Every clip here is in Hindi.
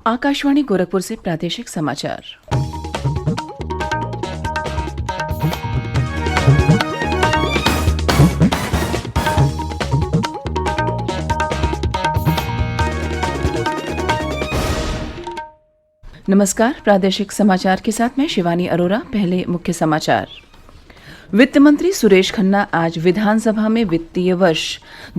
आकाशवाणी गोरखपुर से प्रादेशिक समाचार। नमस्कार, प्रादेशिक समाचार के साथ मैं शिवानी अरोरा। पहले मुख्य समाचार। वित्त मंत्री सुरेश खन्ना आज विधानसभा में वित्तीय वर्ष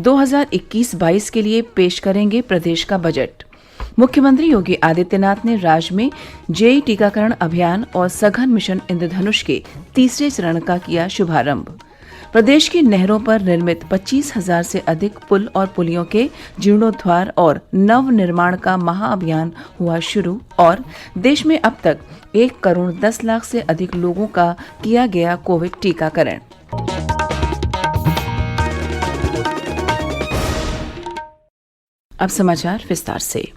2021-22 के लिए पेश करेंगे प्रदेश का बजट। मुख्यमंत्री योगी आदित्यनाथ ने राज्य में जेई टीकाकरण अभियान और सघन मिशन इंद्रधनुष के तीसरे चरण का किया शुभारंभ। प्रदेश की नहरों पर निर्मित 25,000 से अधिक पुल और पुलियों के जीर्णोद्धार और नव निर्माण का महाअभियान हुआ शुरू। और देश में अब तक 1,10,00,000 से अधिक लोगों का किया गया कोविड टीकाकरण। अब समाचार विस्तार से।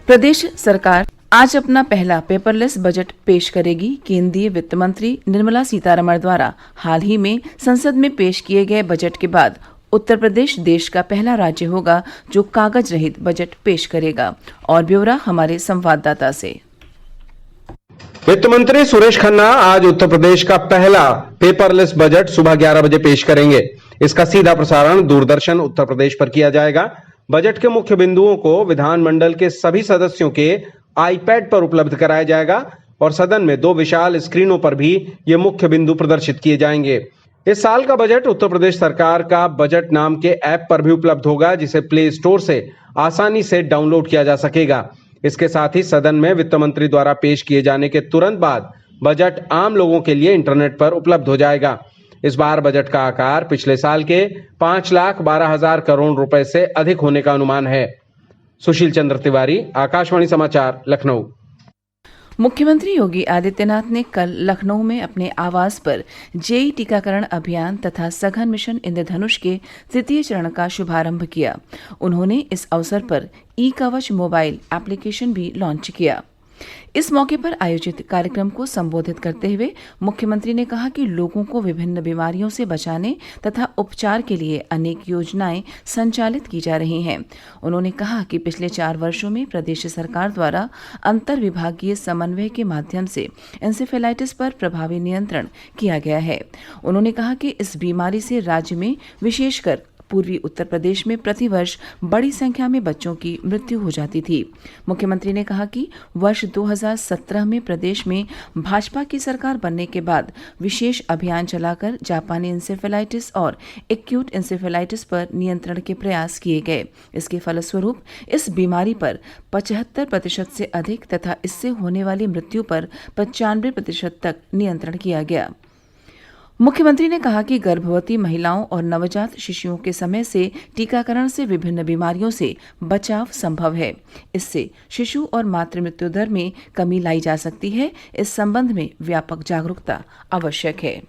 प्रदेश सरकार आज अपना पहला पेपरलेस बजट पेश करेगी। केंद्रीय वित्त मंत्री निर्मला सीतारमण द्वारा हाल ही में संसद में पेश किए गए बजट के बाद उत्तर प्रदेश देश का पहला राज्य होगा जो कागज रहित बजट पेश करेगा। और ब्यौरा हमारे संवाददाता से। वित्त मंत्री सुरेश खन्ना आज उत्तर प्रदेश का पहला पेपरलेस बजट सुबह 11 बजे पेश करेंगे। इसका सीधा प्रसारण दूरदर्शन उत्तर प्रदेश पर किया जाएगा। बजट के मुख्य बिंदुओं को विधानमंडल के सभी सदस्यों के आईपैड पर उपलब्ध कराया जाएगा और सदन में 2 विशाल स्क्रीनों पर भी ये मुख्य बिंदु प्रदर्शित किए जाएंगे। इस साल का बजट उत्तर प्रदेश सरकार का बजट नाम के ऐप पर भी उपलब्ध होगा, जिसे प्ले स्टोर से आसानी से डाउनलोड किया जा सकेगा। इसके साथ ही सदन में वित्त मंत्री द्वारा पेश किए जाने के तुरंत बाद बजट आम लोगों के लिए इंटरनेट पर उपलब्ध हो जाएगा। इस बार बजट का आकार पिछले साल के 5,12,000 करोड़ रुपए से अधिक होने का अनुमान है। सुशील चंद्र तिवारी, आकाशवाणी समाचार, लखनऊ। मुख्यमंत्री योगी आदित्यनाथ ने कल लखनऊ में अपने आवास पर जेई टीकाकरण अभियान तथा सघन मिशन इंद्रधनुष के तृतीय चरण का शुभारंभ किया। उन्होंने इस अवसर पर ई कवच मोबाइल एप्लीकेशन भी लॉन्च किया। इस मौके पर आयोजित कार्यक्रम को संबोधित करते हुए मुख्यमंत्री ने कहा कि लोगों को विभिन्न बीमारियों से बचाने तथा उपचार के लिए अनेक योजनाएं संचालित की जा रही हैं। उन्होंने कहा कि पिछले 4 वर्षों में प्रदेश सरकार द्वारा अंतर विभागीय समन्वय के माध्यम से एन्सेफेलाइटिस पर प्रभावी नियंत्रण किया गया है। उन्होंने कहा कि इस बीमारी से राज्य में विशेषकर पूर्वी उत्तर प्रदेश में प्रतिवर्ष बड़ी संख्या में बच्चों की मृत्यु हो जाती थी। मुख्यमंत्री ने कहा कि वर्ष 2017 में प्रदेश में भाजपा की सरकार बनने के बाद विशेष अभियान चलाकर जापानी इंसेफेलाइटिस और एक्यूट इंसेफेलाइटिस पर नियंत्रण के प्रयास किए गए। इसके फलस्वरूप इस बीमारी पर 75% से अधिक तथा इससे होने वाली मृत्यु पर 95% तक नियंत्रण किया गया। मुख्यमंत्री ने कहा कि गर्भवती महिलाओं और नवजात शिशुओं के समय से टीकाकरण से विभिन्न बीमारियों से बचाव संभव है। इससे शिशु और मातृ मृत्यु दर में कमी लाई जा सकती है। इस संबंध में व्यापक जागरूकता आवश्यक है।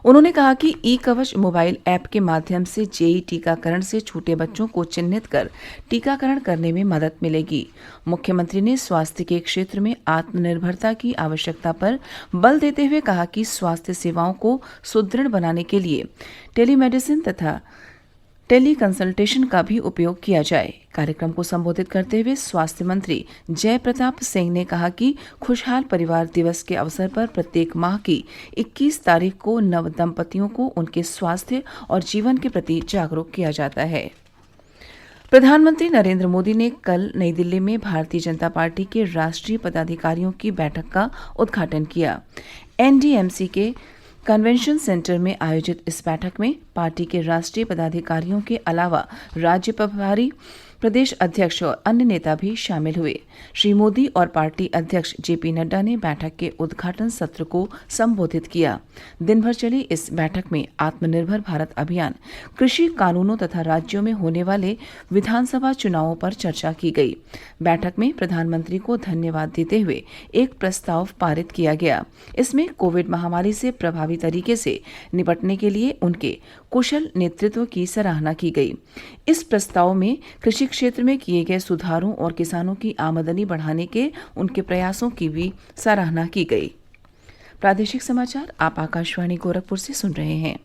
उन्होंने कहा कि ई कवच मोबाइल ऐप के माध्यम से जेई टीकाकरण से छूटे बच्चों को चिन्हित कर टीकाकरण करने में मदद मिलेगी। मुख्यमंत्री ने स्वास्थ्य के क्षेत्र में आत्मनिर्भरता की आवश्यकता पर बल देते हुए कहा कि स्वास्थ्य सेवाओं को सुदृढ़ बनाने के लिए टेलीमेडिसिन तथा टेली कंसल्टेशन का भी उपयोग किया जाए। कार्यक्रम को संबोधित करते हुए स्वास्थ्य मंत्री जय प्रताप सिंह ने कहा कि खुशहाल परिवार दिवस के अवसर पर प्रत्येक माह की 21 तारीख को नव दंपतियों को उनके स्वास्थ्य और जीवन के प्रति जागरूक किया जाता है। प्रधानमंत्री नरेंद्र मोदी ने कल नई दिल्ली में भारतीय जनता पार्टी के राष्ट्रीय पदाधिकारियों की बैठक का उद्घाटन किया। एनडीएमसी के कन्वेंशन सेंटर में आयोजित इस बैठक में पार्टी के राष्ट्रीय पदाधिकारियों के अलावा राज्य प्रभारी, प्रदेश अध्यक्ष और अन्य नेता भी शामिल हुए। श्री मोदी और पार्टी अध्यक्ष जेपी नड्डा ने बैठक के उद्घाटन सत्र को संबोधित किया। दिन भर चली इस बैठक में आत्मनिर्भर भारत अभियान, कृषि कानूनों तथा राज्यों में होने वाले विधानसभा चुनावों पर चर्चा की गई। बैठक में प्रधानमंत्री को धन्यवाद देते हुए एक प्रस्ताव पारित किया गया। इसमें कोविड महामारी से प्रभावी तरीके से निपटने के लिए उनके कुशल नेतृत्व की सराहना की गई। इस प्रस्ताव में कृषि क्षेत्र में किए गए सुधारों और किसानों की आमदनी बढ़ाने के उनके प्रयासों की भी सराहना की गई। प्रादेशिक समाचार आप आकाशवाणी गोरखपुर से सुन रहे हैं।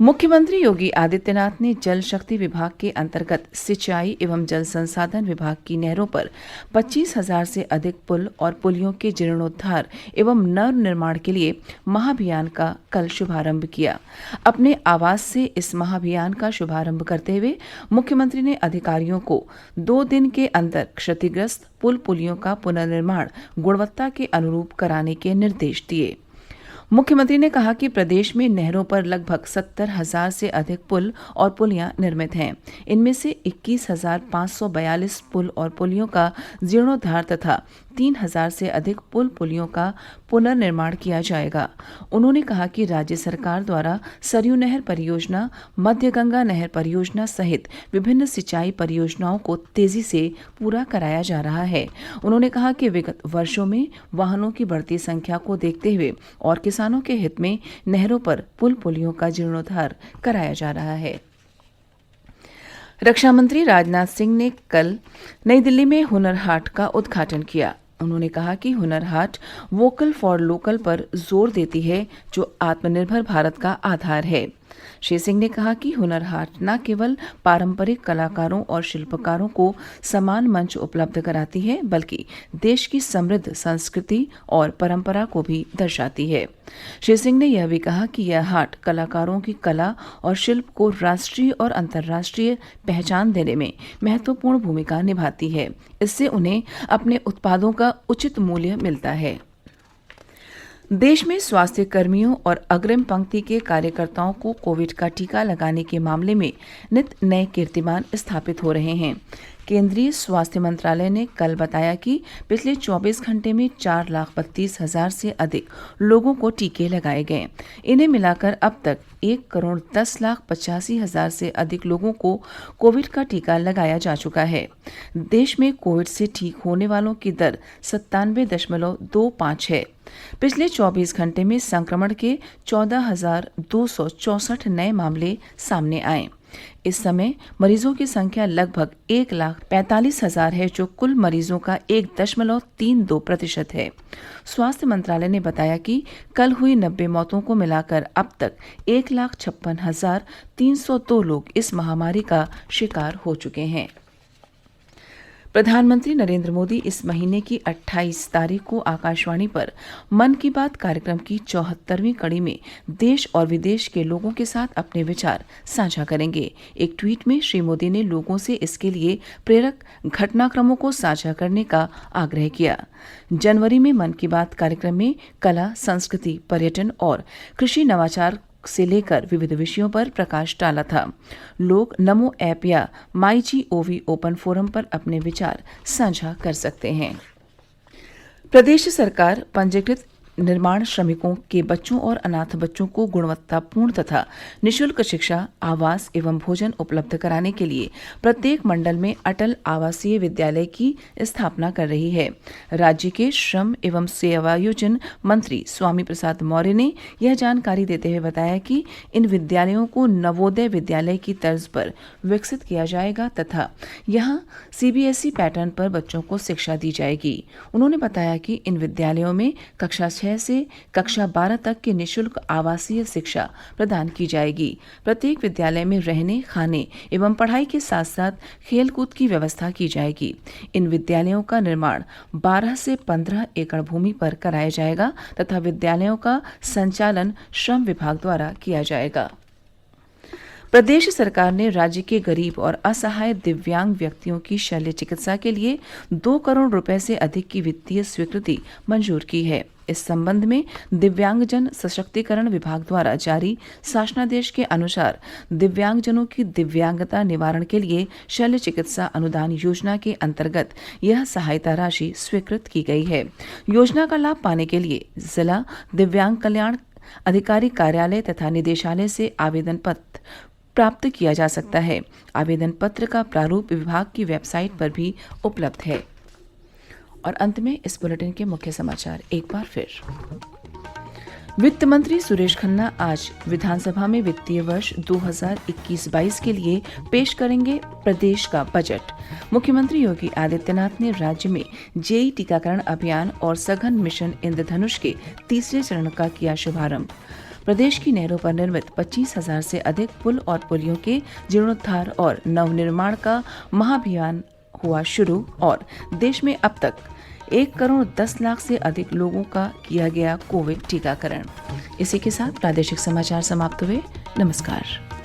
मुख्यमंत्री योगी आदित्यनाथ ने जल शक्ति विभाग के अंतर्गत सिंचाई एवं जल संसाधन विभाग की नहरों पर 25,000 से अधिक पुल और पुलियों के जीर्णोद्धार एवं नवनिर्माण के लिए महाभियान का कल शुभारंभ किया। अपने आवास से इस महाभियान का शुभारंभ करते हुए मुख्यमंत्री ने अधिकारियों को 2 दिन के अंदर क्षतिग्रस्त पुल पुलियों का पुनर्निर्माण गुणवत्ता के अनुरूप कराने के निर्देश दिए। मुख्यमंत्री ने कहा कि प्रदेश में नहरों पर लगभग 70,000 से अधिक पुल और पुलियां निर्मित हैं। इनमें से 21,542 पुल और पुलियों का जीर्णोद्धार तथा 3,000 से अधिक पुल पुलियों का पुनर्निर्माण किया जाएगा। उन्होंने कहा कि राज्य सरकार द्वारा सरयू नहर परियोजना, मध्य गंगा नहर परियोजना सहित विभिन्न सिंचाई परियोजनाओं को तेजी से पूरा कराया जा रहा है। उन्होंने कहा कि विगत वर्षों में वाहनों की बढ़ती संख्या को देखते हुए और किसानों के हित में नहरों पर पुल पुलियों का जीर्णोद्धार कराया जा रहा है। रक्षा मंत्री राजनाथ सिंह ने कल नई दिल्ली में हुनर हाट का उद्घाटन किया। उन्होंने कहा कि Hunar Haat vocal for local पर जोर देती है, जो आत्मनिर्भर भारत का आधार है। श्री सिंह ने कहा कि हुनर हाट न केवल पारंपरिक कलाकारों और शिल्पकारों को समान मंच उपलब्ध कराती है, बल्कि देश की समृद्ध संस्कृति और परंपरा को भी दर्शाती है। श्री सिंह ने यह भी कहा कि यह हाट कलाकारों की कला और शिल्प को राष्ट्रीय और अंतर्राष्ट्रीय पहचान देने में महत्वपूर्ण भूमिका निभाती है। इससे उन्हें अपने उत्पादों का उचित मूल्य मिलता है। देश में स्वास्थ्य कर्मियों और अग्रिम पंक्ति के कार्यकर्ताओं को कोविड का टीका लगाने के मामले में नित नए कीर्तिमान स्थापित हो रहे हैं। केंद्रीय स्वास्थ्य मंत्रालय ने कल बताया कि पिछले 24 घंटे में 4,32,000 से अधिक लोगों को टीके लगाए गए। इन्हें मिलाकर अब तक 1,10,85,000 से अधिक लोगों को कोविड का टीका लगाया जा चुका है। देश में कोविड से ठीक होने वालों की दर 97.25 है। पिछले 24 घंटे में संक्रमण के 14,264 नए मामले सामने आए। इस समय मरीजों की संख्या लगभग 1,45,000 है, जो कुल मरीजों का 1.32% है। स्वास्थ्य मंत्रालय ने बताया कि कल हुई 90 मौतों को मिलाकर अब तक 1,56,302 लोग इस महामारी का शिकार हो चुके हैं। प्रधानमंत्री नरेंद्र मोदी इस महीने की 28 तारीख को आकाशवाणी पर मन की बात कार्यक्रम की 74वीं कड़ी में देश और विदेश के लोगों के साथ अपने विचार साझा करेंगे। एक ट्वीट में श्री मोदी ने लोगों से इसके लिए प्रेरक घटनाक्रमों को साझा करने का आग्रह किया। जनवरी में मन की बात कार्यक्रम में कला, संस्कृति, पर्यटन और कृषि नवाचार से लेकर विविध विषयों पर प्रकाश डाला था। लोग नमो ऐप या MyGov ओपन फोरम पर अपने विचार साझा कर सकते हैं। प्रदेश सरकार पंजीकृत निर्माण श्रमिकों के बच्चों और अनाथ बच्चों को गुणवत्तापूर्ण तथा निःशुल्क शिक्षा, आवास एवं भोजन उपलब्ध कराने के लिए प्रत्येक मंडल में अटल आवासीय विद्यालय की स्थापना कर रही है। राज्य के श्रम एवं सेवायोजन मंत्री स्वामी प्रसाद मौर्य ने यह जानकारी देते हुए बताया कि इन विद्यालयों को नवोदय विद्यालय की तर्ज पर विकसित किया जाएगा तथा यहाँ CBSE पैटर्न पर बच्चों को शिक्षा दी जाएगी। उन्होंने बताया कि इन विद्यालयों में कक्षा 6 से कक्षा 12 तक की निःशुल्क आवासीय शिक्षा प्रदान की जाएगी। प्रत्येक विद्यालय में रहने, खाने एवं पढ़ाई के साथ साथ खेलकूद की व्यवस्था की जाएगी। इन विद्यालयों का निर्माण 12 से 15 एकड़ भूमि पर कराया जाएगा तथा विद्यालयों का संचालन श्रम विभाग द्वारा किया जाएगा। प्रदेश सरकार ने राज्य के गरीब और असहाय दिव्यांग व्यक्तियों की शल्य चिकित्सा के लिए 2 करोड़ रुपए से अधिक की वित्तीय स्वीकृति मंजूर की है। इस संबंध में दिव्यांगजन सशक्तिकरण विभाग द्वारा जारी शासनादेश के अनुसार दिव्यांगजनों की दिव्यांगता निवारण के लिए शल्य चिकित्सा अनुदान योजना के अंतर्गत यह सहायता राशि स्वीकृत की गई है। योजना का लाभ पाने के लिए जिला दिव्यांग कल्याण अधिकारी कार्यालय तथा निदेशालय से आवेदन पत्र प्राप्त किया जा सकता है। आवेदन पत्र का प्रारूप विभाग की वेबसाइट पर भी उपलब्ध है। और अंत में इस बुलेटिन के मुख्य समाचार एक बार फिर। वित्त मंत्री सुरेश खन्ना आज विधानसभा में वित्तीय वर्ष 2021-22 के लिए पेश करेंगे प्रदेश का बजट। मुख्यमंत्री योगी आदित्यनाथ ने राज्य में जेई टीकाकरण अभियान और सघन मिशन इंद्रधनुष के तीसरे चरण का किया शुभारंभ। प्रदेश की नहरों पर निर्मित 25,000 से अधिक पुल और पुलियों के जीर्णोद्धार और नवनिर्माण का महाअभियान हुआ शुरू और देश में अब तक 1,10,00,000 से अधिक लोगों का किया गया कोविड टीकाकरण। इसी के साथ प्रादेशिक समाचार समाप्त हुए। नमस्कार।